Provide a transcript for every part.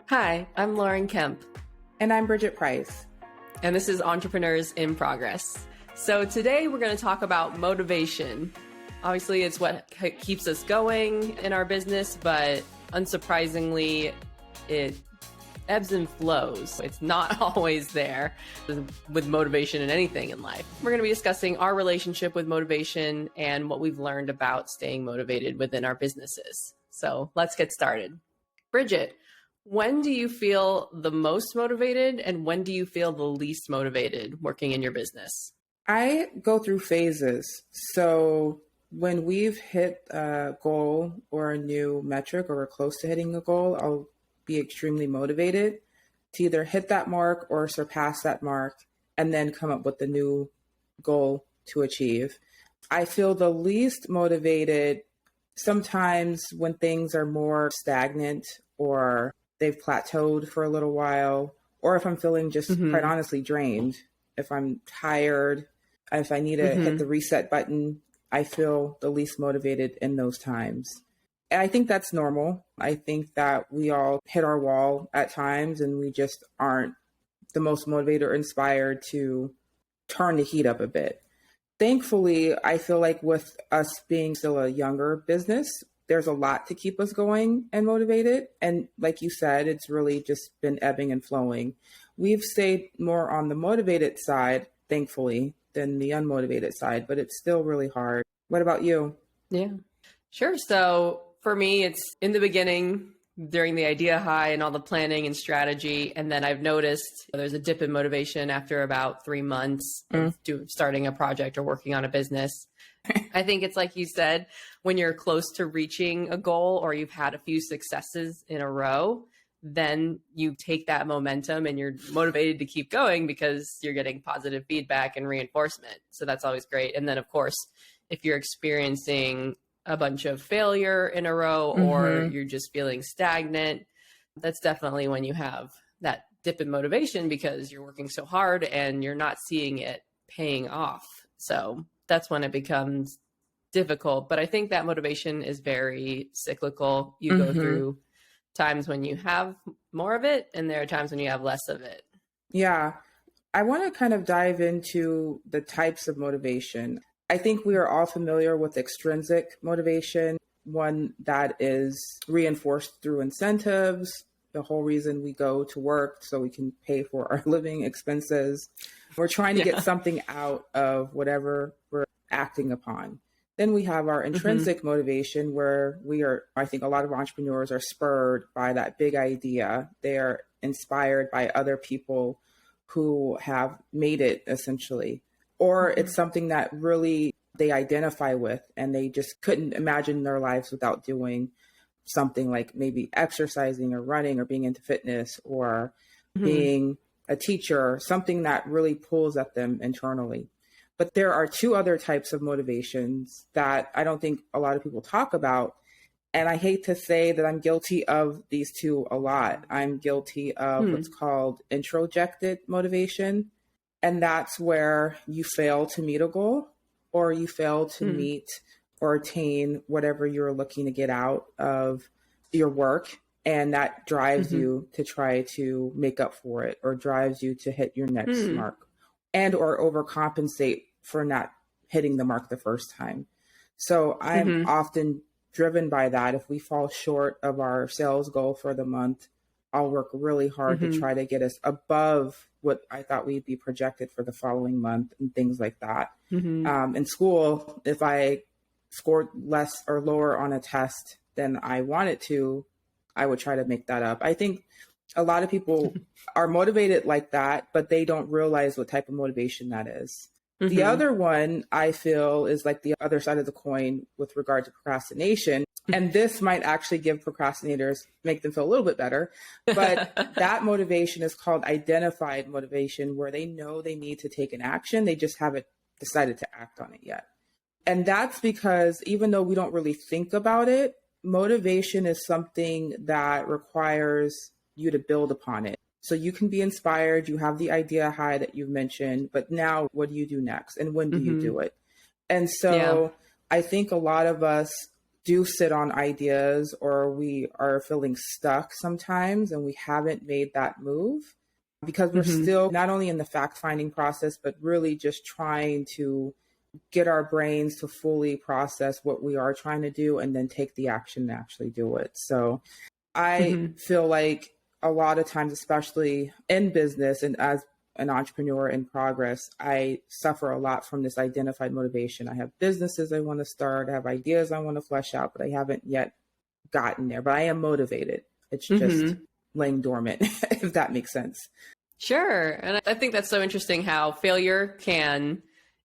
Hi, I'm Lauren Kemp. And I'm Bridget Price. And this is Entrepreneurs in Progress. So today we're going to talk about motivation. Obviously, it's what keeps us going in our business, but unsurprisingly, it ebbs and flows. It's not always there with motivation in anything in life. We're going to be discussing our relationship with motivation and what we've learned about staying motivated within our businesses. So let's get started. Bridget, when do you feel the most motivated and when do you feel the least motivated working in your business? I go through phases. So when we've hit a goal or a new metric or we're close to hitting a goal, I'll be extremely motivated to either hit that mark or surpass that mark and then come up with a new goal to achieve. I feel the least motivated sometimes when things are more stagnant or they've plateaued for a little while, or if I'm feeling just quite honestly drained, if I'm tired, if I need to hit the reset button, I feel the least motivated in those times. And I think that's normal. I think that we all hit our wall at times and we just aren't the most motivated or inspired to turn the heat up a bit. Thankfully, I feel like with us being still a younger business, there's a lot to keep us going and motivated. And like you said, it's really just been ebbing and flowing. We've stayed more on the motivated side, thankfully, than the unmotivated side, but it's still really hard. What about you? Yeah, sure. So for me, it's in the beginning during the idea high and all the planning and strategy. And then I've noticed there's a dip in motivation after about 3 months of starting a project or working on a business. I think it's like you said, when you're close to reaching a goal or you've had a few successes in a row, then you take that momentum and you're motivated to keep going because you're getting positive feedback and reinforcement. So that's always great. And then, of course, if you're experiencing a bunch of failure in a row or you're just feeling stagnant, that's definitely when you have that dip in motivation because you're working so hard and you're not seeing it paying off. So that's when it becomes difficult. But I think that motivation is very cyclical. You go through times when you have more of it, and there are times when you have less of it. Yeah. I want to kind of dive into the types of motivation. I think we are all familiar with extrinsic motivation, one that is reinforced through incentives, the whole reason we go to work so we can pay for our living expenses. We're trying to get something out of whatever we're acting upon. Then we have our intrinsic motivation where I think a lot of entrepreneurs are spurred by that big idea. They are inspired by other people who have made it essentially, or it's something that really they identify with and they just couldn't imagine their lives without doing something like maybe exercising or running or being into fitness or being a teacher, something that really pulls at them internally. But there are two other types of motivations that I don't think a lot of people talk about. And I hate to say that I'm guilty of these two a lot. I'm guilty of what's called introjected motivation. And that's where you fail to meet a goal or you fail to meet or attain whatever you're looking to get out of your work. And that drives you to try to make up for it or drives you to hit your next mark and or overcompensate for not hitting the mark the first time. So I'm often driven by that. If we fall short of our sales goal for the month, I'll work really hard to try to get us above what I thought we'd be projected for the following month and things like that. In school, if I scored less or lower on a test than I wanted to, I would try to make that up. I think a lot of people are motivated like that, but they don't realize what type of motivation that is. The other one I feel is like the other side of the coin with regard to procrastination. And this might actually give procrastinators, make them feel a little bit better. But that motivation is called identified motivation, where they know they need to take an action. They just haven't decided to act on it yet. And that's because even though we don't really think about it, motivation is something that requires you to build upon it. So you can be inspired, you have the idea high that you've mentioned, but now what do you do next? And when do you do it? And so I think a lot of us do sit on ideas or we are feeling stuck sometimes and we haven't made that move because we're still not only in the fact finding process, but really just trying to get our brains to fully process what we are trying to do and then take the action to actually do it. So I feel like a lot of times, especially in business and as an entrepreneur in progress, I suffer a lot from this identified motivation. I have businesses I want to start, I have ideas I want to flesh out, but I haven't yet gotten there. But I am motivated. It's just laying dormant, if that makes sense. Sure. And I think that's so interesting how failure can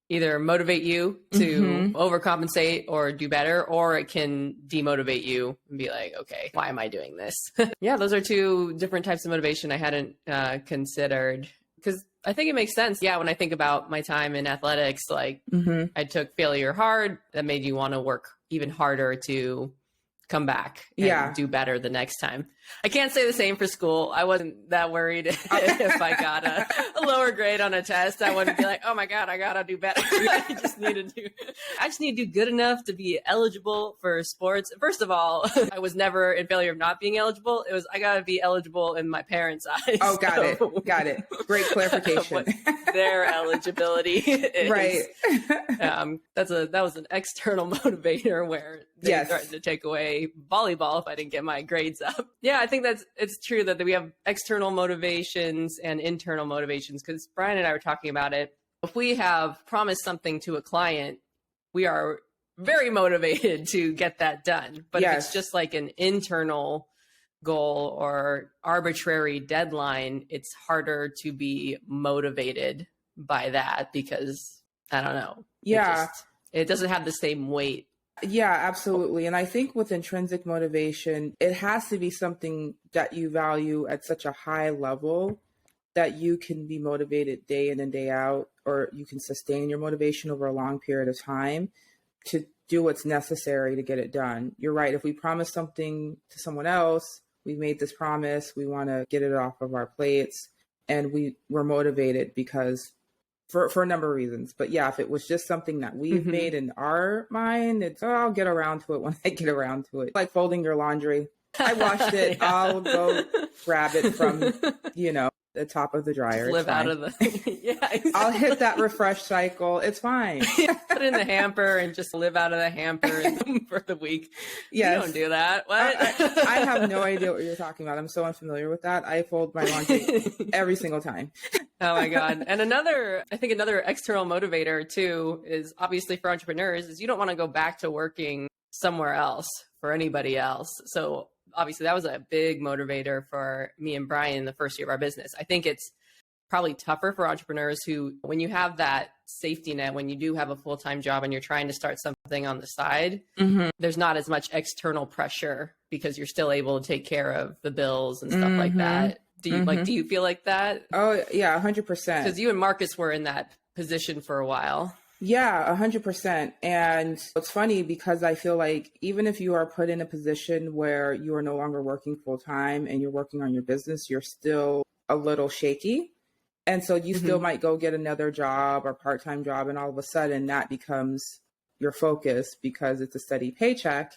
either motivate you to overcompensate or do better, or it can demotivate you and be like, okay, why am I doing this? Yeah, those are two different types of motivation I hadn't considered. Because I think it makes sense. Yeah, when I think about my time in athletics, like I took failure hard. That made you want to work even harder to come back and do better the next time. I can't say the same for school. I wasn't that worried if I got a lower grade on a test. I wouldn't be like, oh my God, I gotta do better. I just need to do good enough to be eligible for sports. First of all, I was never in failure of not being eligible. It was, I gotta be eligible in my parents' eyes. Oh, got it. Great clarification. Their eligibility is. Right. That was an external motivator where they threatened to take away volleyball if I didn't get my grades up. Yeah, I think it's true that we have external motivations and internal motivations, because Brian and I were talking about it. If we have promised something to a client, we are very motivated to get that done. But if it's just like an internal goal or arbitrary deadline, it's harder to be motivated by that because, I don't know. Yeah. It doesn't have the same weight. Yeah, absolutely. And I think with intrinsic motivation, it has to be something that you value at such a high level that you can be motivated day in and day out, or you can sustain your motivation over a long period of time to do what's necessary to get it done. You're right. If we promise something to someone else, we made this promise, we want to get it off of our plates, and we're motivated because for a number of reasons. But yeah, if it was just something that we've made in our mind, it's, I'll get around to it when I get around to it. Like folding your laundry. I washed it. I'll go grab it from, the top of the dryer. Live out of the, exactly. I'll hit that refresh cycle. It's fine. Put it in the hamper and just live out of the hamper for the week. Yes. You don't do that. What? I have no idea what you're talking about. I'm so unfamiliar with that. I fold my laundry every single time. Oh my God. And another external motivator too is obviously for entrepreneurs is you don't want to go back to working somewhere else for anybody else. So obviously that was a big motivator for me and Brian the first year of our business. I think it's probably tougher for entrepreneurs who, when you have that safety net, when you do have a full-time job and you're trying to start something on the side, there's not as much external pressure because you're still able to take care of the bills and stuff like that. Do you feel like that? Oh yeah, 100%. Because you and Marcus were in that position for a while. Yeah, 100%. And it's funny because I feel like even if you are put in a position where you are no longer working full time and you're working on your business, you're still a little shaky. And so you still might go get another job or part-time job, and all of a sudden that becomes your focus because it's a steady paycheck.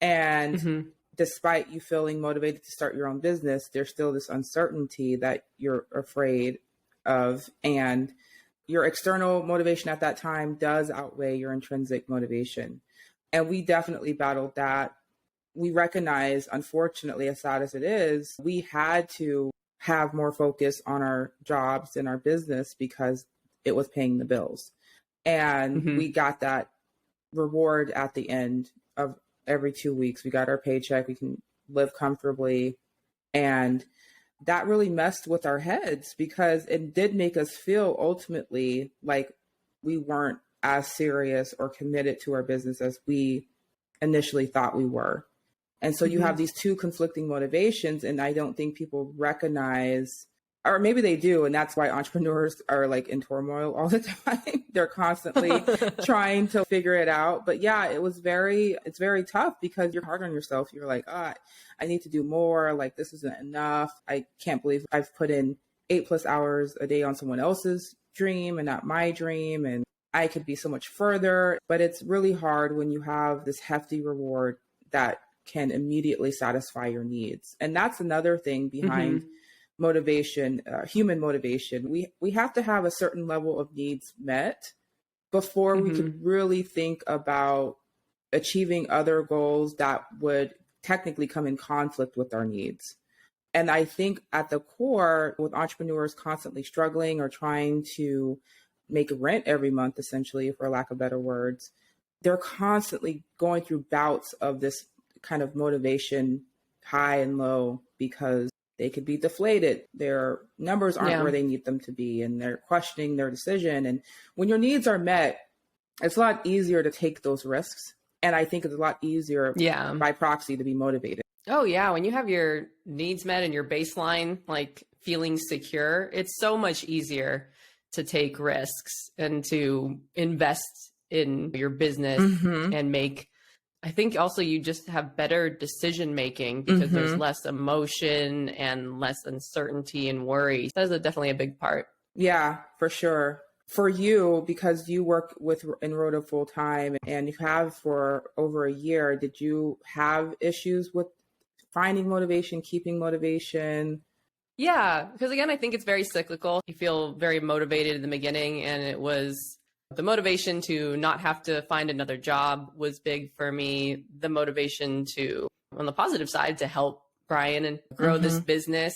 And despite you feeling motivated to start your own business, there's still this uncertainty that you're afraid of. And your external motivation at that time does outweigh your intrinsic motivation. And we definitely battled that. We recognize, unfortunately, as sad as it is, we had to have more focus on our jobs and our business because it was paying the bills. And we got that reward at the end of every 2 weeks. We got our paycheck, we can live comfortably. And that really messed with our heads because it did make us feel ultimately like we weren't as serious or committed to our business as we initially thought we were. And so you have these two conflicting motivations, and I don't think people recognize, or maybe they do, and that's why entrepreneurs are like in turmoil all the time. They're constantly trying to figure it out. But yeah, it's very tough because you're hard on yourself. You're like, I need to do more. Like, this isn't enough. I can't believe I've put in 8+ hours a day on someone else's dream and not my dream. And I could be so much further. But it's really hard when you have this hefty reward that can immediately satisfy your needs. And that's another thing behind motivation, human motivation. We have to have a certain level of needs met before we could really think about achieving other goals that would technically come in conflict with our needs. And I think at the core, with entrepreneurs constantly struggling or trying to make rent every month, essentially, for lack of better words, they're constantly going through bouts of this kind of motivation, high and low, because they could be deflated. Their numbers aren't where they need them to be, and they're questioning their decision. And when your needs are met, it's a lot easier to take those risks. And I think it's a lot easier by proxy to be motivated. Oh, yeah. When you have your needs met and your baseline, like feeling secure, it's so much easier to take risks and to invest in your business and make. I think also you just have better decision making because there's less emotion and less uncertainty and worry. That's definitely a big part. Yeah, for sure. For you, because you work with Enroda full time and you have for over a year, did you have issues with finding motivation, keeping motivation? Yeah, because again, I think it's very cyclical. You feel very motivated in the beginning, and it was the motivation to not have to find another job was big for me. The motivation to, on the positive side, to help Brian and grow this business.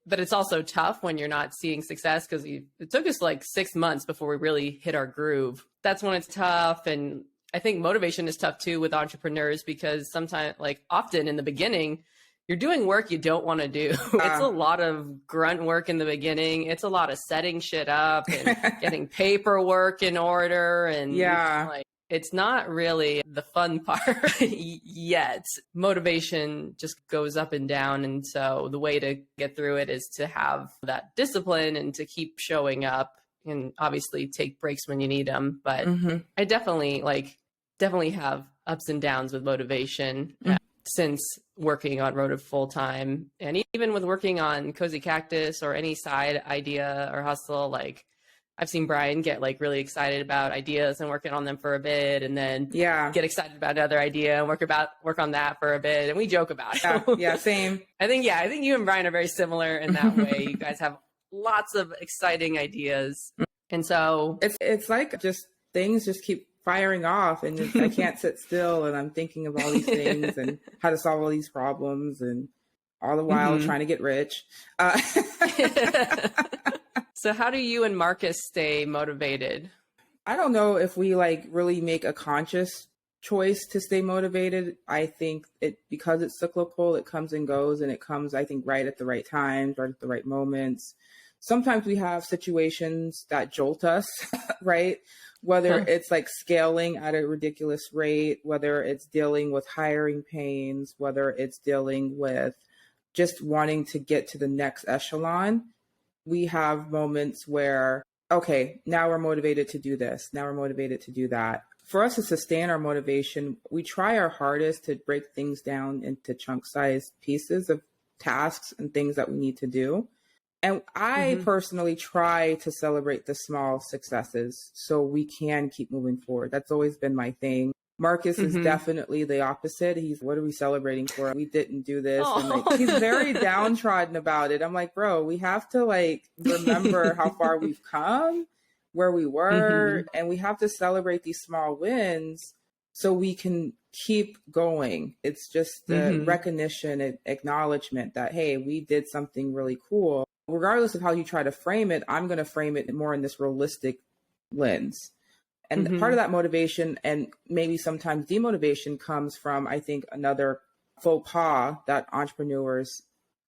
But it's also tough when you're not seeing success because it took us like 6 months before we really hit our groove. That's when it's tough. And I think motivation is tough too with entrepreneurs because sometimes, like often in the beginning, you're doing work you don't want to do. It's a lot of grunt work in the beginning. It's a lot of setting shit up and getting paperwork in order. And like, it's not really the fun part yet. Motivation just goes up and down. And so the way to get through it is to have that discipline and to keep showing up and obviously take breaks when you need them. But I definitely have ups and downs with motivation. Since working on Rota full time, and even with working on Cozy Cactus or any side idea or hustle, like I've seen Brian get like really excited about ideas and working on them for a bit, and then get excited about another idea and work on that for a bit, and we joke about it. Yeah, same. I think you and Brian are very similar in that way. You guys have lots of exciting ideas, and so it's like just things just keep firing off, and I can't sit still, and I'm thinking of all these things and how to solve all these problems, and all the while trying to get rich. So how do you and Marcus stay motivated? I don't know if we like really make a conscious choice to stay motivated. I think because it's cyclical, it comes and goes, and it comes, I think, right at the right times, right at the right moments. Sometimes we have situations that jolt us, right? Whether it's like scaling at a ridiculous rate, whether it's dealing with hiring pains, whether it's dealing with just wanting to get to the next echelon. We have moments where, okay, now we're motivated to do this. Now we're motivated to do that. For us to sustain our motivation, we try our hardest to break things down into chunk-sized pieces of tasks and things that we need to do. And I personally try to celebrate the small successes so we can keep moving forward. That's always been my thing. Marcus is definitely the opposite. He's, what are we celebrating for? We didn't do this. And like, he's very downtrodden about it. I'm like, bro, we have to like remember how far we've come, where we were, and we have to celebrate these small wins so we can keep going. It's just the recognition and acknowledgement that, hey, we did something really cool. Regardless of how you try to frame it, I'm going to frame it more in this realistic lens. And part of that motivation and maybe sometimes demotivation comes from, I think, another faux pas that entrepreneurs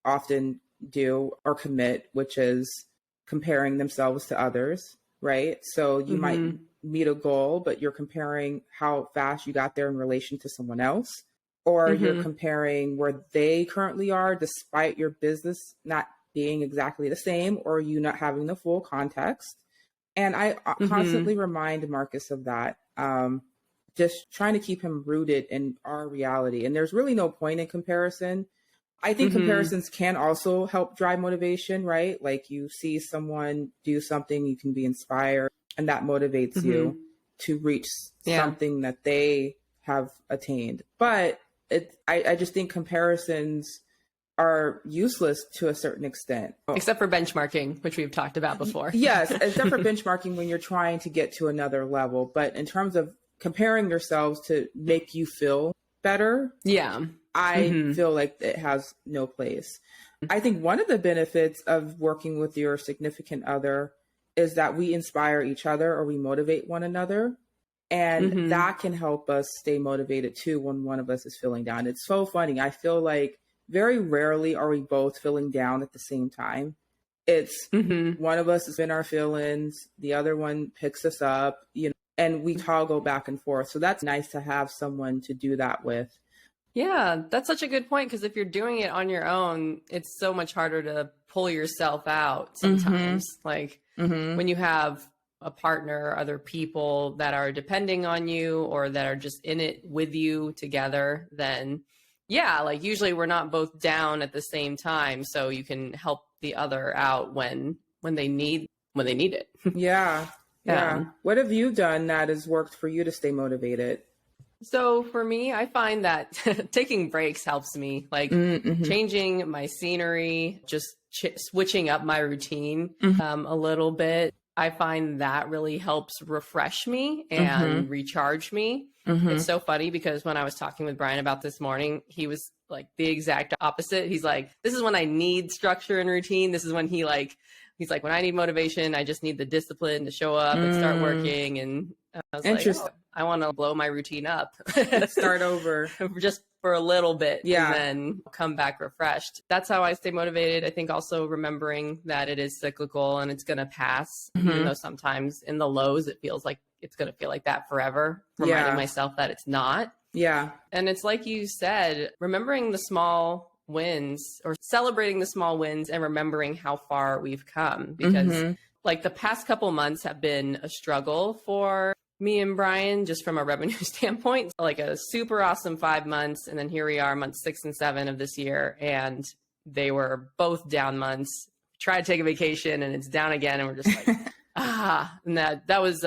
often do or commit, which is comparing themselves to others, right? So you might meet a goal, but you're comparing how fast you got there in relation to someone else, or you're comparing where they currently are despite your business not being exactly the same or you not having the full context. And I constantly remind Marcus of that, just trying to keep him rooted in our reality. And there's really no point in comparison. I think comparisons can also help drive motivation, right? Like you see someone do something, you can be inspired. and that motivates you to reach something that they have attained. But I just think comparisons are useless to a certain extent. Except for benchmarking, which we've talked about before. Yes, except for benchmarking when you're trying to get to another level. But in terms of comparing yourselves to make you feel better, I feel like it has no place. I think one of the benefits of working with your significant other is that we inspire each other or we motivate one another. And that can help us stay motivated too when one of us is feeling down. It's so funny. I feel like very rarely are we both feeling down at the same time. It's one of us is in our feelings, the other one picks us up, and we toggle back and forth. So that's nice to have someone to do that with. Yeah, that's such a good point, because if you're doing it on your own, it's so much harder to pull yourself out sometimes. Like when you have a partner or other people that are depending on you or that are just in it with you together, then like usually we're not both down at the same time. So you can help the other out when they need it. Yeah. What have you done that has worked for you to stay motivated? So for me, I find that taking breaks helps me, like changing my scenery, just switching up my routine a little bit. I find that really helps refresh me and recharge me. It's so funny because when I was talking with Brian about this morning, he was like the exact opposite. He's like, this is when I need structure and routine. This is when he's like, when I need motivation, I just need the discipline to show up and start working. And I was like, I want to blow my routine up. Start over. Just for a little bit and then come back refreshed. That's how I stay motivated. I think also remembering that it is cyclical and it's going to pass, even though sometimes in the lows, it feels like it's going to feel like that forever. Reminding myself that it's not. Yeah. And it's like you said, remembering the small wins or celebrating the small wins and remembering how far we've come, because like the past couple months have been a struggle for me and Brian, just from a revenue standpoint. Like a super awesome 5 months. And then here we are, months 6 and 7 of this year. And they were both down months. Try to take a vacation and it's down again. And we're just like, and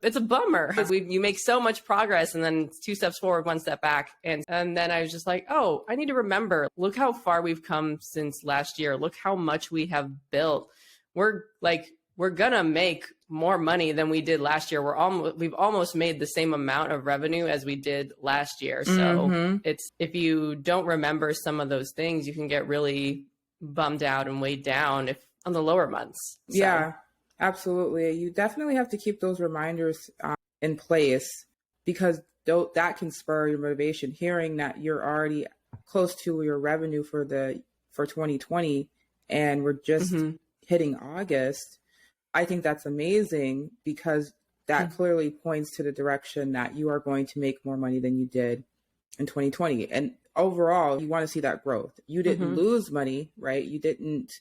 it's a bummer. You make so much progress and then it's 2 steps forward, 1 step back. And then I was just like, oh, I need to remember, look how far we've come since last year. Look how much we have built. We're gonna make more money than we did last year. We've almost made the same amount of revenue as we did last year. So if you don't remember some of those things, you can get really bummed out and weighed down on the lower months. So. Yeah, absolutely. You definitely have to keep those reminders in place, because that can spur your motivation. Hearing that you're already close to your revenue for 2020 and we're just hitting August, I think that's amazing, because that clearly points to the direction that you are going to make more money than you did in 2020. And overall, you want to see that growth. You didn't lose money, right? You didn't,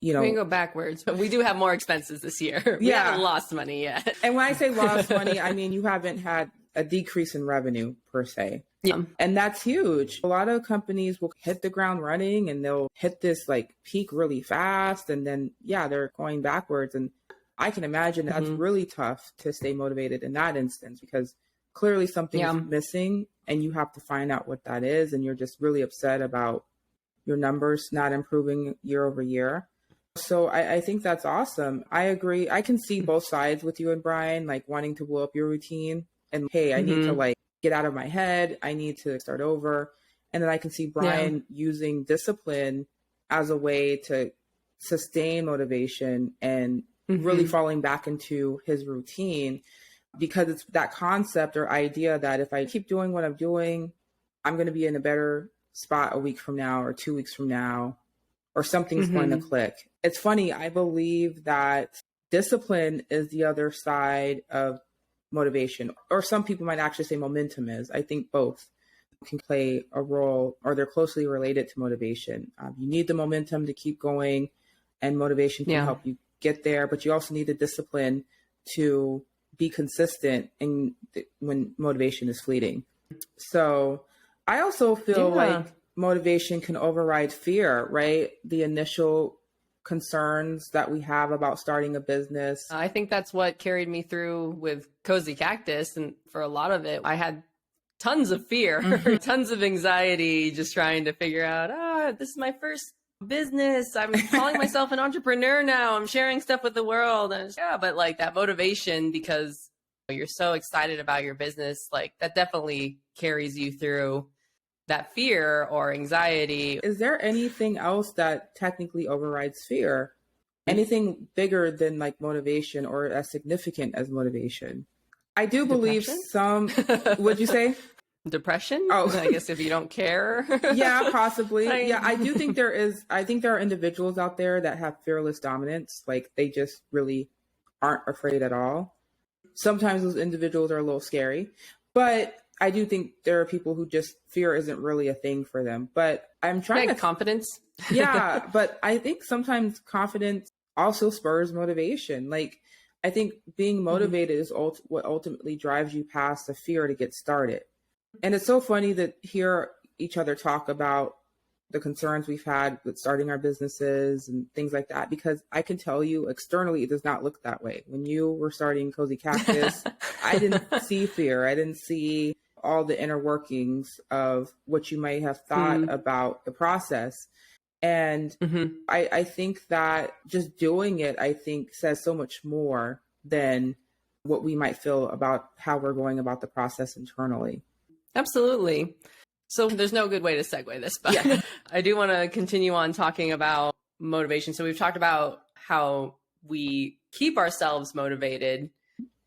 we can go backwards, but we do have more expenses this year. We haven't lost money yet. And when I say lost money, I mean, you haven't had a decrease in revenue per se. Yeah. And that's huge. A lot of companies will hit the ground running and they'll hit this like peak really fast. And then, they're going backwards. And I can imagine that's really tough to stay motivated in that instance, because clearly something's missing and you have to find out what that is. And you're just really upset about your numbers not improving year over year. So I think that's awesome. I agree. I can see both sides with you and Brian, like wanting to blow up your routine and, hey, I need to like get out of my head. I need to start over. And then I can see Brian using discipline as a way to sustain motivation and really falling back into his routine, because it's that concept or idea that if I keep doing what I'm doing, I'm going to be in a better spot a week from now or 2 weeks from now, or something's going to click. It's funny. I believe that discipline is the other side of motivation, or some people might actually say momentum is. I think both can play a role, or they're closely related to motivation. You need the momentum to keep going, and motivation can help you get there, but you also need the discipline to be consistent when motivation is fleeting. So I also feel like motivation can override fear, right? The initial concerns that we have about starting a business. I think that's what carried me through with Cozy Cactus. And for a lot of it, I had tons of fear, tons of anxiety, just trying to figure out, this is my first business. I'm calling myself an entrepreneur now. I'm sharing stuff with the world. And but like that motivation, because you're so excited about your business, like that definitely carries you through that fear or anxiety. Is there anything else that technically overrides fear? Anything bigger than like motivation or as significant as motivation? I do believe some, what'd you say? Depression? Oh, I guess if you don't care. Yeah, possibly. I do think I think there are individuals out there that have fearless dominance. Like they just really aren't afraid at all. Sometimes those individuals are a little scary, but I do think there are people who just fear isn't really a thing for them. But I'm trying like confidence. Yeah, but I think sometimes confidence also spurs motivation. Like I think being motivated is what ultimately drives you past the fear to get started. And it's so funny to hear each other talk about the concerns we've had with starting our businesses and things like that, because I can tell you externally, it does not look that way. When you were starting Cozy Cactus, I didn't see fear. I didn't see all the inner workings of what you might have thought about the process. And I think that just doing it, I think says so much more than what we might feel about how we're going about the process internally. Absolutely. So there's no good way to segue this, but I do want to continue on talking about motivation. So we've talked about how we keep ourselves motivated.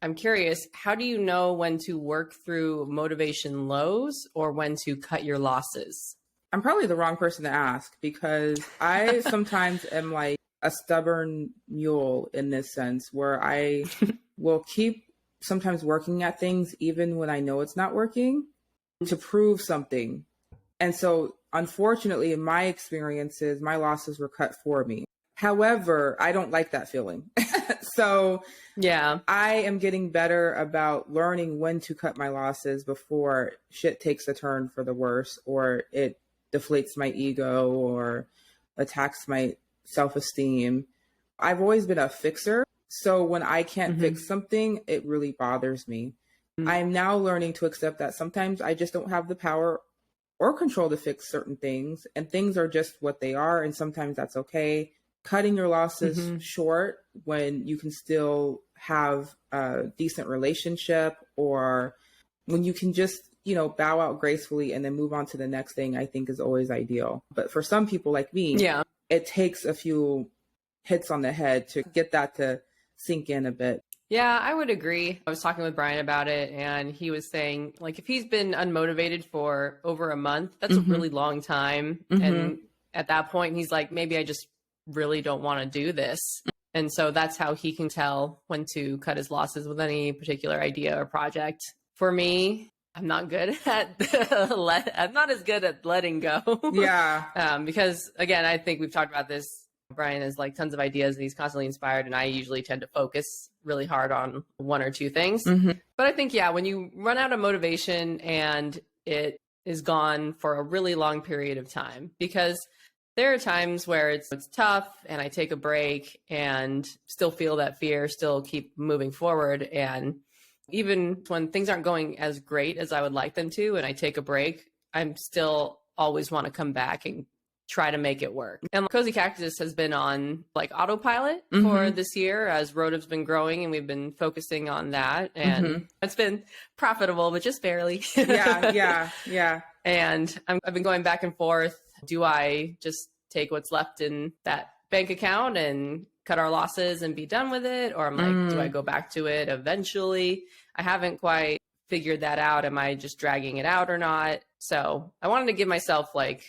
I'm curious, how do you know when to work through motivation lows or when to cut your losses? I'm probably the wrong person to ask, because I sometimes am like a stubborn mule in this sense, where I will keep sometimes working at things even when I know it's not working, to prove something. And so unfortunately, in my experiences, my losses were cut for me. However, I don't like that feeling. So I am getting better about learning when to cut my losses before shit takes a turn for the worse, or it deflates my ego or attacks my self-esteem. I've always been a fixer. So when I can't fix something, it really bothers me. I'm now learning to accept that sometimes I just don't have the power or control to fix certain things, and things are just what they are. And sometimes that's okay. Cutting your losses short when you can still have a decent relationship, or when you can just, bow out gracefully and then move on to the next thing, I think is always ideal. But for some people like me, it takes a few hits on the head to get that to sink in a bit. Yeah, I would agree. I was talking with Brian about it, and he was saying, like, if he's been unmotivated for over a month, that's a really long time. And at that point, he's like, maybe I just really don't want to do this. And so that's how he can tell when to cut his losses with any particular idea or project. For me, I'm not good at I'm not as good at letting go. Because again, I think we've talked about this. Brian has like tons of ideas and he's constantly inspired, and I usually tend to focus really hard on one or two things. But I think, when you run out of motivation and it is gone for a really long period of time, because there are times where it's tough and I take a break and still feel that fear, still keep moving forward. And even when things aren't going as great as I would like them to, and I take a break, I'm still always want to come back and try to make it work. And Cozy Cactus has been on like autopilot for this year as Rotev's been growing, and we've been focusing on that. And it's been profitable, but just barely. And I've been going back and forth. Do I just take what's left in that bank account and cut our losses and be done with it? Or I'm like, do I go back to it eventually? I haven't quite figured that out. Am I just dragging it out or not? So I wanted to give myself like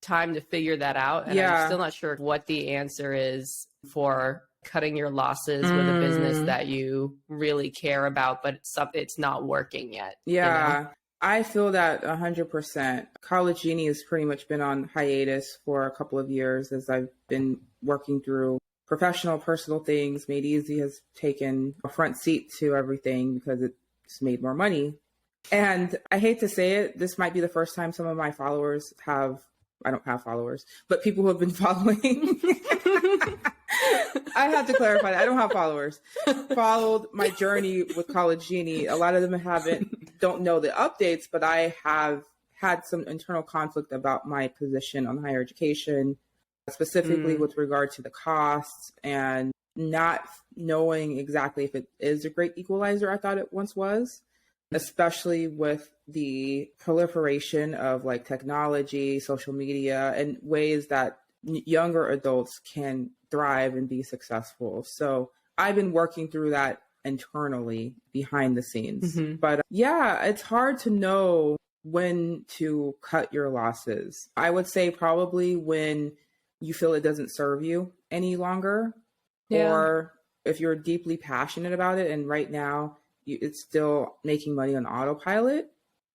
time to figure that out. And I'm still not sure what the answer is for cutting your losses with a business that you really care about, but it's not working yet. I feel that 100%. College Genie has pretty much been on hiatus for a couple of years as I've been working through professional, personal things. Made Easy has taken a front seat to everything because it's made more money. And I hate to say it, this might be the first time some of my followers I don't have followers, but people who have been following I have to clarify that. I don't have followers. Followed my journey with College Genie. A lot of them don't know the updates, but I have had some internal conflict about my position on higher education, specifically with regard to the costs and not knowing exactly if it is a great equalizer I thought it once was, especially with the proliferation of like technology, social media, and ways that younger adults can thrive and be successful. So I've been working through that internally behind the scenes. But yeah, it's hard to know when to cut your losses. I would say probably when you feel it doesn't serve you any longer, or if you're deeply passionate about it and right now it's still making money on autopilot.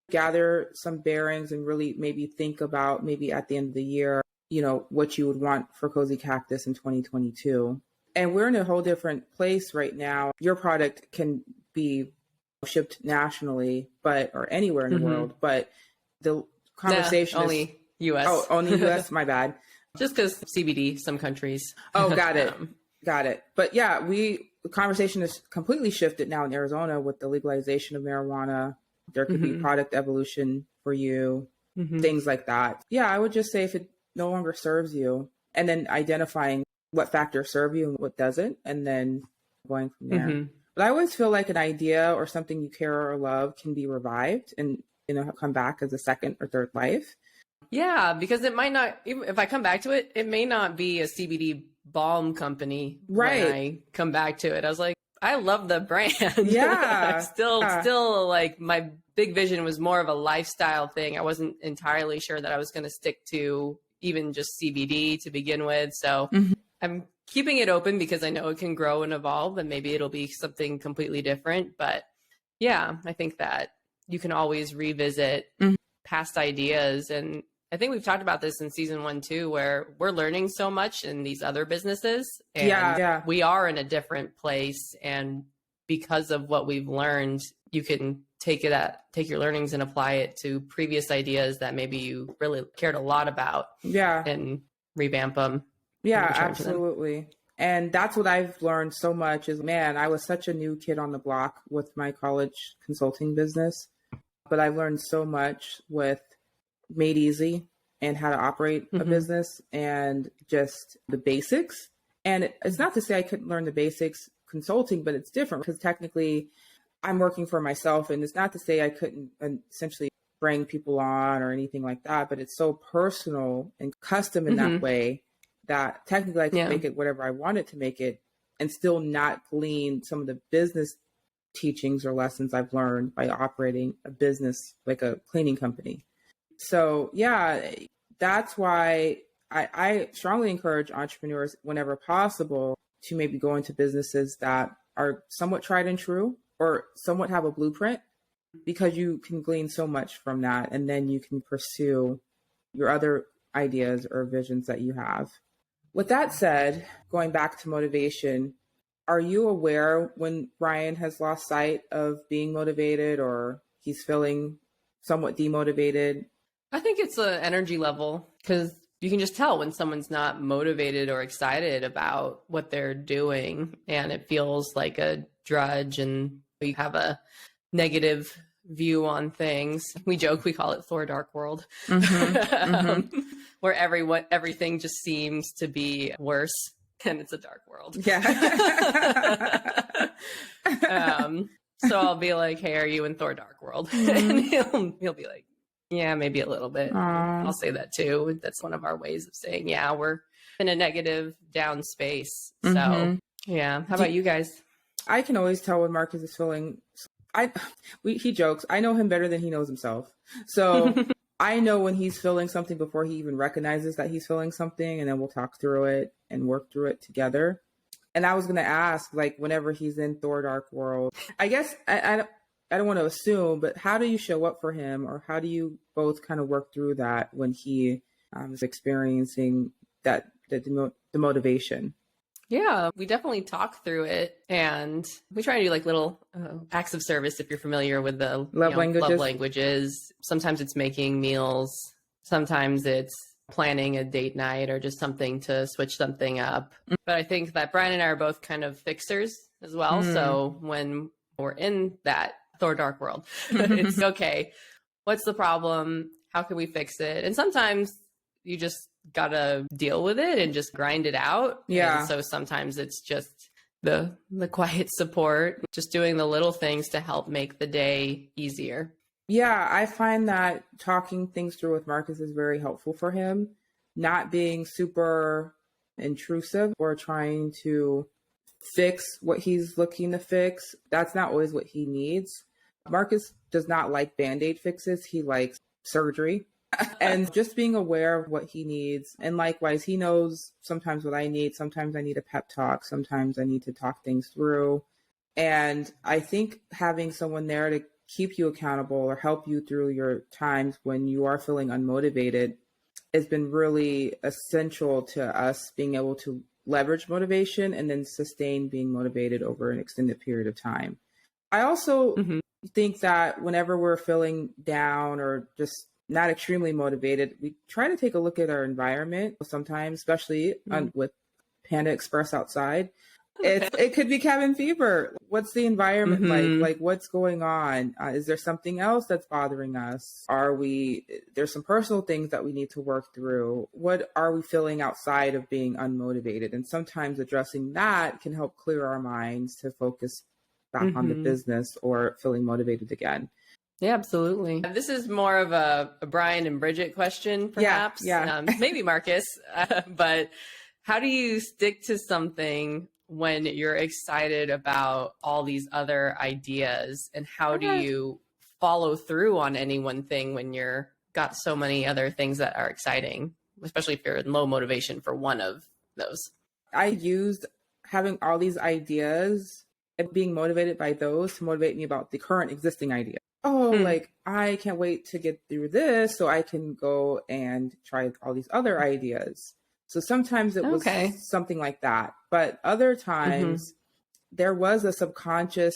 Gather some bearings and really maybe think about maybe at the end of the year, you know, what you would want for Cozy Cactus in 2022. And we're in a whole different place right now. Your product can be shipped nationally, or anywhere in the world, but the conversation only US. Oh, only US, my bad. Just because CBD, some countries. Oh, got it. Got it. But yeah, the conversation has completely shifted now in Arizona with the legalization of marijuana. There could be product evolution for you, things like that. Yeah, I would just say if it no longer serves you, and then identifying what factors serve you and what doesn't, and then going from there. But I always feel like an idea or something you care or love can be revived and, you know, come back as a second or third life. Yeah, because it might not, even if I come back to it, it may not be a CBD balm company. Right. When I come back to it, I was like, I love the brand. Yeah. Still like my big vision was more of a lifestyle thing. I wasn't entirely sure that I was going to stick to even just CBD to begin with. So I'm keeping it open because I know it can grow and evolve and maybe it'll be something completely different. But yeah, I think that you can always revisit past ideas. And I think we've talked about this in season 1 too, where we're learning so much in these other businesses and we are in a different place. And because of what we've learned, you can take your learnings and apply it to previous ideas that maybe you really cared a lot about. Yeah. And revamp them. Yeah, absolutely. And that's what I've learned so much is, man, I was such a new kid on the block with my college consulting business, but I've learned so much with Made Easy and how to operate a business and just the basics. And it's not to say I couldn't learn the basics consulting, but it's different because technically I'm working for myself, and it's not to say I couldn't essentially bring people on or anything like that, but it's so personal and custom in that way that technically I can make it whatever I wanted to make it and still not glean some of the business teachings or lessons I've learned by operating a business like a cleaning company. So yeah, that's why I strongly encourage entrepreneurs whenever possible to maybe go into businesses that are somewhat tried and true or somewhat have a blueprint, because you can glean so much from that. And then you can pursue your other ideas or visions that you have. With that said, going back to motivation, are you aware when Ryan has lost sight of being motivated or he's feeling somewhat demotivated? I think it's an energy level, because you can just tell when someone's not motivated or excited about what they're doing, and it feels like a drudge and we have a negative view on things. We joke, we call it Thor Dark World, where everything just seems to be worse, and it's a dark world. Yeah. So I'll be like, hey, are you in Thor Dark World? And he'll be like, yeah, maybe a little bit. I'll say that too. That's one of our ways of saying, yeah, we're in a negative down space. So yeah. How about you guys? I can always tell when Marcus is feeling, he jokes, I know him better than he knows himself. So I know when he's feeling something before he even recognizes that he's feeling something, and then we'll talk through it and work through it together. And I was going to ask, like, whenever he's in Thor Dark World, I guess I don't want to assume, but how do you show up for him, or how do you both kind of work through that when he is experiencing the motivation? Yeah, we definitely talk through it, and we try to do like little acts of service. If you're familiar with the love languages. Sometimes it's making meals. Sometimes it's planning a date night or just something to switch something up. But I think that Brian and I are both kind of fixers as well. So when we're in that Thor dark world, it's okay. What's the problem? How can we fix it? And sometimes you just gotta deal with it and just grind it out. Yeah. And so sometimes it's just the quiet support, just doing the little things to help make the day easier. Yeah, I find that talking things through with Marcus is very helpful for him, not being super intrusive or trying to fix what he's looking to fix. That's not always what he needs. Marcus does not like Band-Aid fixes. He likes surgery. And just being aware of what he needs. And likewise, he knows sometimes what I need. Sometimes I need a pep talk. Sometimes I need to talk things through. And I think having someone there to keep you accountable or help you through your times when you are feeling unmotivated has been really essential to us being able to leverage motivation and then sustain being motivated over an extended period of time. I also think that whenever we're feeling down or just not extremely motivated, we try to take a look at our environment sometimes, especially with Panda Express outside. It could be cabin fever. What's the environment like? Like, what's going on? Is there something else that's bothering us? There's some personal things that we need to work through. What are we feeling outside of being unmotivated? And sometimes addressing that can help clear our minds to focus back on the business or feeling motivated again. Yeah, absolutely. This is more of a Brian and Bridget question, perhaps. Yeah. Maybe Marcus. But how do you stick to something when you're excited about all these other ideas? And how do you follow through on any one thing when you're got so many other things that are exciting, especially if you're in low motivation for one of those? I used having all these ideas and being motivated by those to motivate me about the current existing idea. Like, I can't wait to get through this so I can go and try all these other ideas. So sometimes it was something like that. But other times there was a subconscious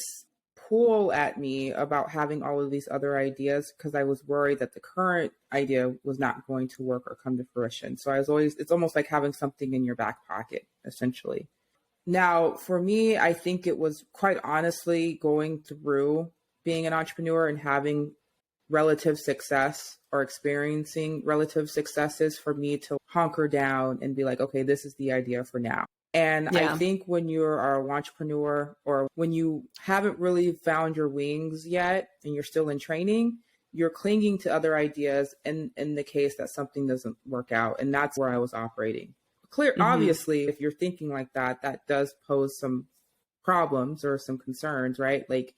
pull at me about having all of these other ideas because I was worried that the current idea was not going to work or come to fruition. So it's almost like having something in your back pocket, essentially. Now, for me, I think it was quite honestly going through being an entrepreneur and having relative success or experiencing relative successes for me to hunker down and be like, okay, this is the idea for now. And I think when you're an entrepreneur or when you haven't really found your wings yet and you're still in training, you're clinging to other ideas in the case that something doesn't work out. And that's where I was operating. Obviously, if you're thinking like that, that does pose some problems or some concerns, right? Like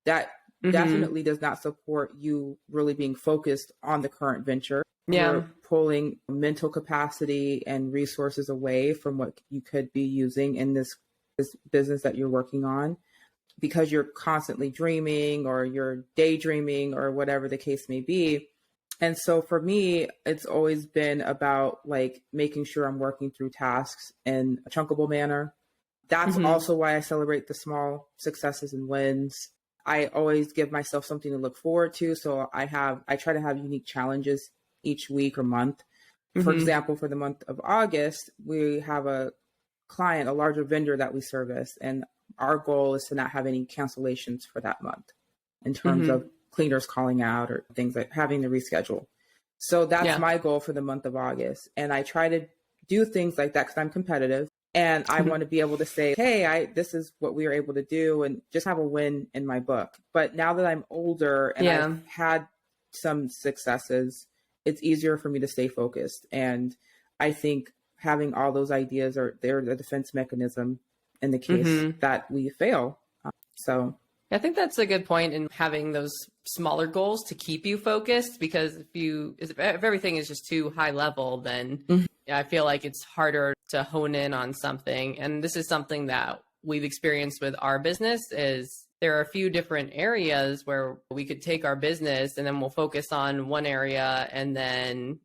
that definitely does not support you really being focused on the current venture. You're pulling mental capacity and resources away from what you could be using in this business that you're working on because you're constantly dreaming or you're daydreaming or whatever the case may be. And so for me, it's always been about like making sure I'm working through tasks in a chunkable manner. That's also why I celebrate the small successes and wins. I always give myself something to look forward to. So I try to have unique challenges each week or month. For example, for the month of August, we have a client, a larger vendor that we service. And our goal is to not have any cancellations for that month in terms of cleaners calling out or things like having to reschedule. So that's my goal for the month of August. And I try to do things like that because I'm competitive. And I want to be able to say, hey, this is what we were able to do and just have a win in my book. But now that I'm older and I've had some successes, it's easier for me to stay focused. And I think having all those ideas they're the defense mechanism in the case that we fail. I think that's a good point in having those smaller goals to keep you focused, because if everything is just too high level, then I feel like it's harder to hone in on something. And this is something that we've experienced with our business is there are a few different areas where we could take our business and then we'll focus on one area and then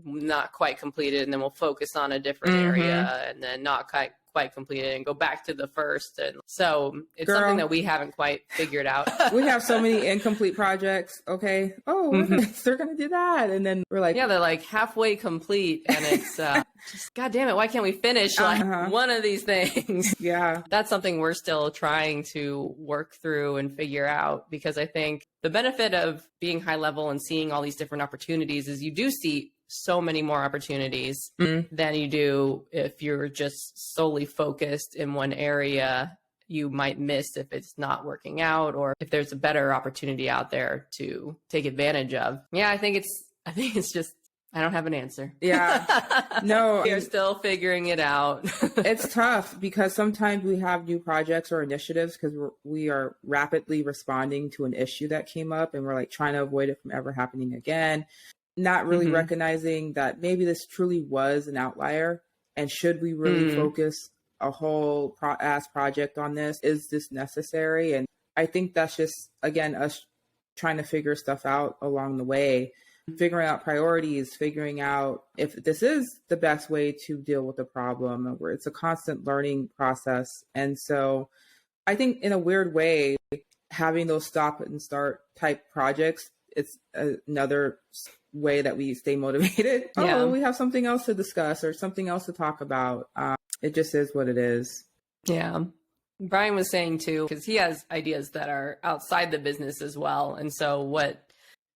not quite completed. And then we'll focus on a different area and then not quite completed and go back to the first. And so it's Girl. something that we haven't quite figured out. We have so many incomplete projects. Okay. Oh, they're going to do that. And then we're like, yeah, they're like halfway complete. And it's just, God damn it, why can't we finish like one of these things? Yeah. That's something we're still trying to work through and figure out, because I think the benefit of being high level and seeing all these different opportunities is you do see so many more opportunities than you do if you're just solely focused in one area. You might miss if it's not working out, or if there's a better opportunity out there to take advantage of. Yeah, I think it's just, I don't have an answer. Yeah. No. We're still figuring it out. It's tough because sometimes we have new projects or initiatives because we are rapidly responding to an issue that came up, and we're like trying to avoid it from ever happening again. Not really recognizing that maybe this truly was an outlier, and should we really focus a whole ass project on this? Is this necessary? And I think that's just, again, us trying to figure stuff out along the way, figuring out priorities, figuring out if this is the best way to deal with the problem, where it's a constant learning process. And so I think in a weird way, having those stop and start type projects, it's another way that we stay motivated. Yeah. Oh, we have something else to discuss or something else to talk about. It just is what it is. Yeah. Brian was saying too, because he has ideas that are outside the business as well. And so what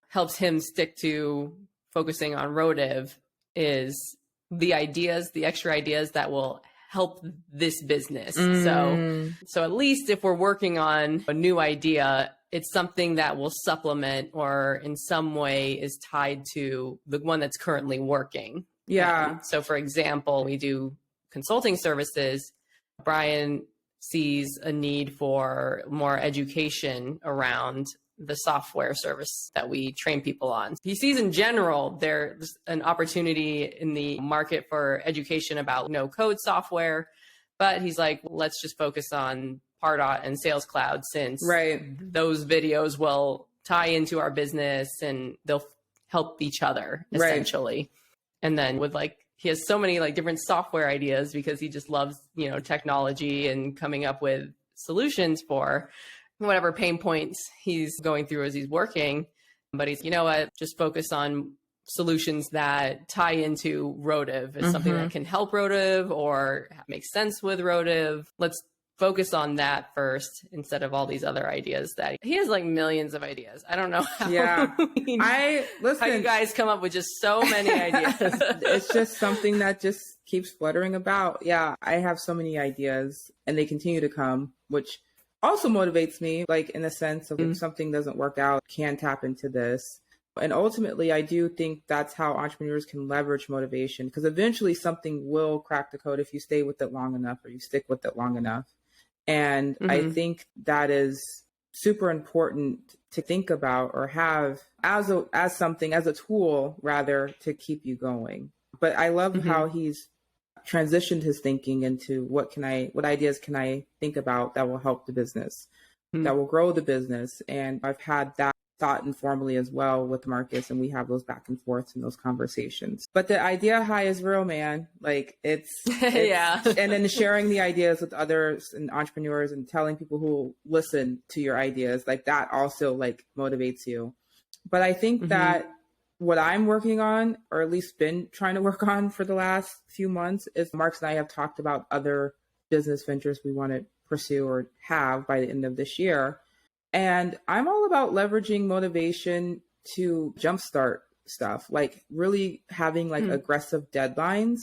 helps him stick to focusing on Rotiv is the extra ideas that will help this business. So at least if we're working on a new idea, it's something that will supplement or in some way is tied to the one that's currently working. Yeah. So for example, we do consulting services. Brian sees a need for more education around the software service that we train people on. He sees in general there's an opportunity in the market for education about no code software, but he's like, let's just focus on Pardot and Sales Cloud, since those videos will tie into our business and they'll help each other essentially. And then with he has so many different software ideas because he just loves, technology and coming up with solutions for whatever pain points he's going through as he's working. But he's, just focus on solutions that tie into Rotiv. It's something that can help Rotiv or make sense with Rotiv. Let's focus on that first instead of all these other ideas that he has millions of ideas. I don't know how, how you guys come up with just so many ideas. It's just something that just keeps fluttering about. Yeah, I have so many ideas and they continue to come, which also motivates me, in the sense of if something doesn't work out, can tap into this. And ultimately, I do think that's how entrepreneurs can leverage motivation, because eventually something will crack the code if you stay with it long enough or you stick with it long enough. And I think that is super important to think about or have as a tool rather to keep you going. But I love how he's transitioned his thinking into what ideas can I think about that will help the business, that will grow the business. And I've had that thought informally as well with Marcus, and we have those back and forths and those conversations. But the idea high is real, man. It's yeah. And then sharing the ideas with others and entrepreneurs and telling people who will listen to your ideas, that also motivates you. But I think that what I'm working on, or at least been trying to work on for the last few months, is Marcus and I have talked about other business ventures we want to pursue or have by the end of this year. And I'm all about leveraging motivation to jumpstart stuff, really having aggressive deadlines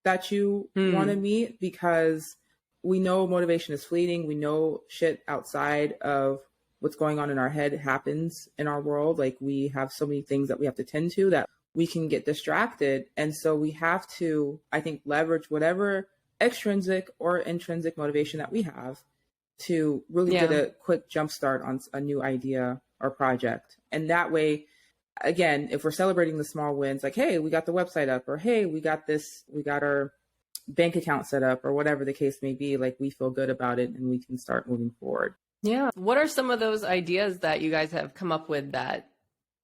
that you want to meet, because we know motivation is fleeting. We know shit outside of what's going on in our head happens in our world. We have so many things that we have to tend to that we can get distracted. And so we have to, I think, leverage whatever extrinsic or intrinsic motivation that we have to really get a quick jump start on a new idea or project. And that way, again, if we're celebrating the small wins, hey, we got the website up, or hey, we got our bank account set up, or whatever the case may be, we feel good about it and we can start moving forward. Yeah. What are some of those ideas that you guys have come up with that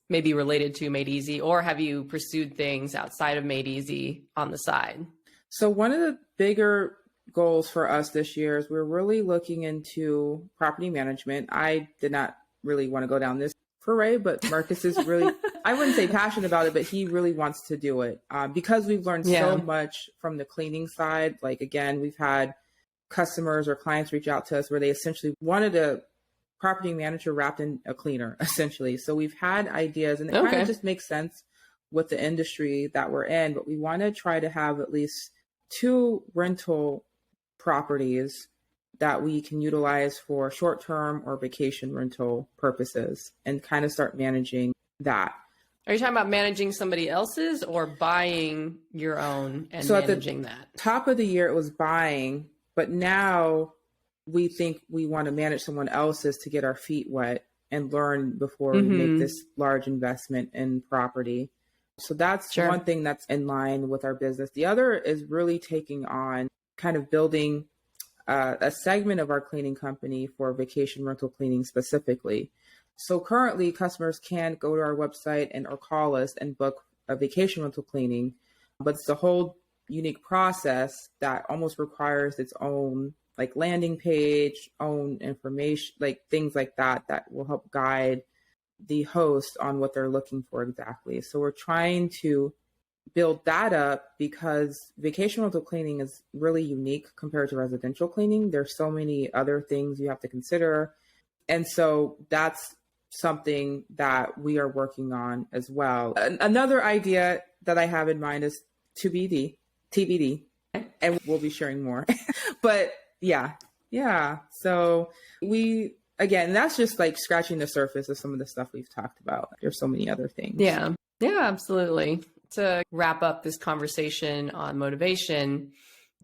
may be related to Made Easy, or have you pursued things outside of Made Easy on the side? So one of the bigger goals for us this year is we're really looking into property management. I did not really want to go down this foray, but Marcus is really, I wouldn't say passionate about it, but he really wants to do it because we've learned so much from the cleaning side. Like, again, we've had customers or clients reach out to us where they essentially wanted a property manager wrapped in a cleaner, essentially. So we've had ideas, and it kind of just makes sense with the industry that we're in, but we want to try to have at least 2 rental properties that we can utilize for short-term or vacation rental purposes and kind of start managing that. Are you talking about managing somebody else's or buying your own and managing that? Top of the year, it was buying, but now we think we want to manage someone else's to get our feet wet and learn before we make this large investment in property. So that's one thing that's in line with our business. The other is really taking on kind of building a segment of our cleaning company for vacation rental cleaning specifically. So currently customers can go to our website or call us and book a vacation rental cleaning, but it's a whole unique process that almost requires its own like landing page, own information, like things like that will help guide the host on what they're looking for exactly. So we're trying to build that up because vacation rental cleaning is really unique compared to residential cleaning. There's so many other things you have to consider. And so that's something that we are working on as well. Another idea that I have in mind is TBD, and we'll be sharing more. But yeah. So again, that's just like scratching the surface of some of the stuff we've talked about. There's so many other things. Yeah, absolutely. To wrap up this conversation on motivation,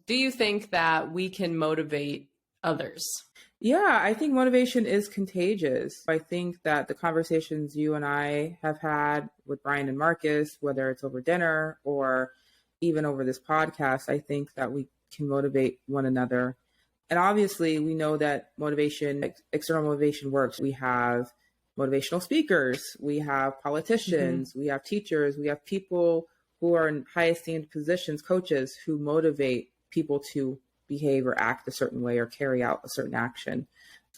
do you think that we can motivate others? Yeah, I think motivation is contagious. I think that the conversations you and I have had with Brian and Marcus, whether it's over dinner or even over this podcast, I think that we can motivate one another. And obviously, we know that motivation, external motivation works. We have motivational speakers, we have politicians, we have teachers, we have people who are in high esteemed positions, coaches who motivate people to behave or act a certain way or carry out a certain action.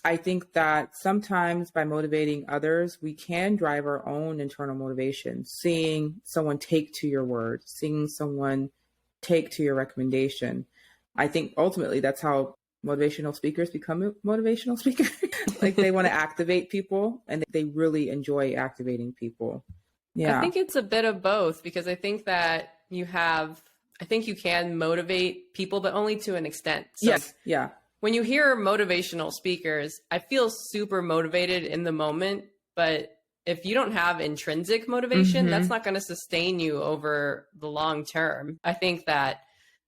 I think that sometimes by motivating others, we can drive our own internal motivation, seeing someone take to your word, seeing someone take to your recommendation. I think ultimately that's how motivational speakers become motivational speakers. Like they want to activate people and they really enjoy activating people. Yeah. I think it's a bit of both because I think that you can motivate people, but only to an extent. So yes. Yeah. When you hear motivational speakers, I feel super motivated in the moment, but if you don't have intrinsic motivation, that's not going to sustain you over the long term. I think that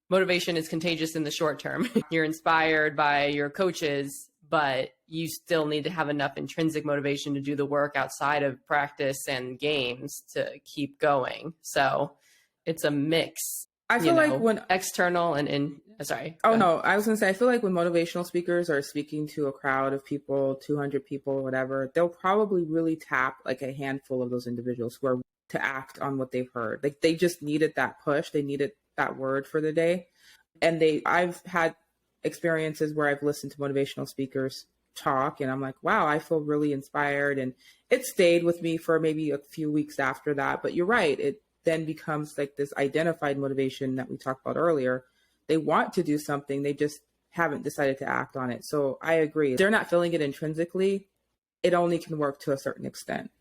motivation is contagious in the short term. You're inspired by your coaches, but you still need to have enough intrinsic motivation to do the work outside of practice and games to keep going. So it's a mix. I feel like when external and sorry. Oh no, I was going to say, I feel like when motivational speakers are speaking to a crowd of people, 200 people or whatever, they'll probably really tap like a handful of those individuals who are to act on what they've heard. Like they just needed that push. They needed that word for the day. And I've had experiences where I've listened to motivational speakers talk and I'm like, wow, I feel really inspired. And it stayed with me for maybe a few weeks after that. But you're right. It then becomes like this identified motivation that we talked about earlier. They want to do something. They just haven't decided to act on it. So I agree. If they're not feeling it intrinsically, it only can work to a certain extent.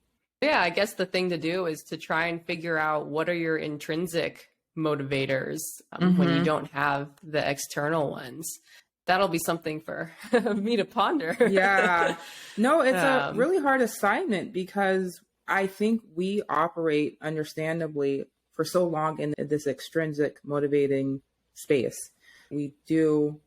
Yeah, I guess the thing to do is to try and figure out what are your intrinsic motivators when you don't have the external ones. That'll be something for me to ponder. Yeah. No, it's a really hard assignment because I think we operate understandably for so long in this extrinsic motivating space. We do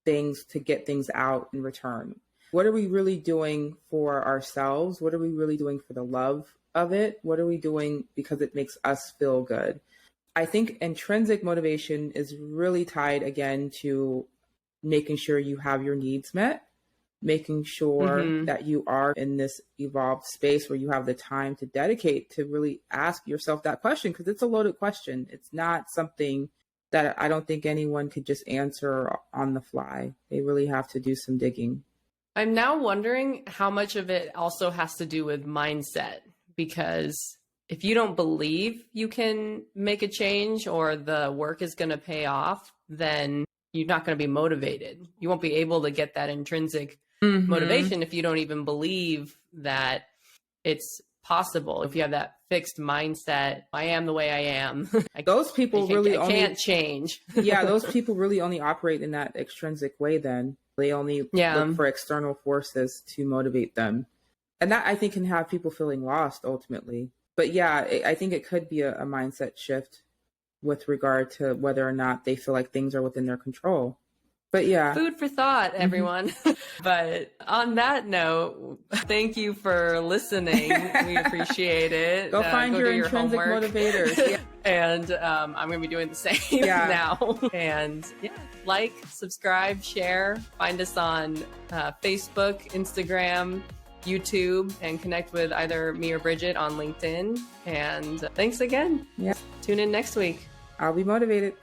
things to get things out in return. What are we really doing for ourselves? What are we really doing for the love of it? What are we doing because it makes us feel good? I think intrinsic motivation is really tied again to making sure you have your needs met, making sure that you are in this evolved space where you have the time to dedicate to really ask yourself that question, because it's a loaded question. It's not something that I don't think anyone could just answer on the fly. They really have to do some digging. I'm now wondering how much of it also has to do with mindset, because if you don't believe you can make a change or the work is going to pay off, then you're not going to be motivated. You won't be able to get that intrinsic motivation if you don't even believe that it's possible. If you have that fixed mindset, I am the way I am. Those people I can't change. Yeah, those people really only operate in that extrinsic way then. They only look for external forces to motivate them. And that, I think, can have people feeling lost ultimately. But yeah, I think it could be a mindset shift with regard to whether or not they feel like things are within their control. But yeah. Food for thought, everyone. But on that note, thank you for listening. We appreciate it. Go find your intrinsic motivators. Yeah. And I'm going to be doing the same now. And like, subscribe, share. Find us on Facebook, Instagram, YouTube, and connect with either me or Bridget on LinkedIn. And thanks again. Yeah. Tune in next week. I'll be motivated.